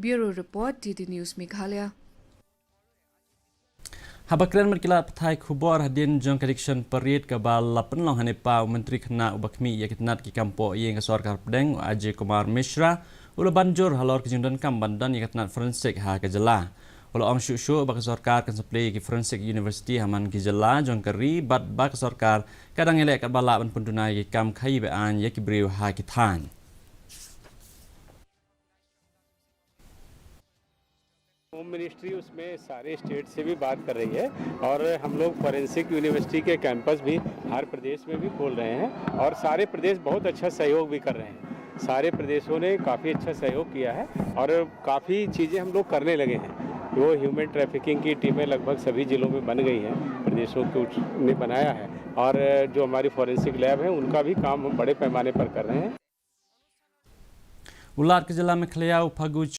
Bureau report DD news Meghalaya. Habakran merkila pathai khubor hadin jong kadiksyon parit kabal lapan long hanepa menteri kena ubakmi yakitnat ki kampo yang kesorkar pedeng Ajay Kumar Mishra ula banjur halor kejundan kam bandan yakitnat forensik ha kejela ula ong syuk bak kesorkar kan supply ki forensik university haman kejela jong keri bat bak kesorkar kadang elek kat balak ban pendunai ki kam khai bean yakibriu ha kithan. Home ministry उसमें सारे state से भी बात कर रही है और हम लोग फॉरेंसिक यूनिवर्सिटी के कैंपस भी हर प्रदेश में भी खोल रहे हैं और सारे प्रदेश बहुत अच्छा सहयोग भी कर रहे हैं। सारे प्रदेशों ने काफ़ी अच्छा सहयोग किया है और काफ़ी चीज़ें हम लोग करने लगे हैं। वो ह्यूमन ट्रैफिकिंग की टीमें लगभग सभी ज़िलों में बन गई हैं, प्रदेशों ने बनाया है और जो हमारी फॉरेंसिक लैब है उनका भी काम हम बड़े पैमाने पर कर रहे हैं। Ular kejela mekhliau phagu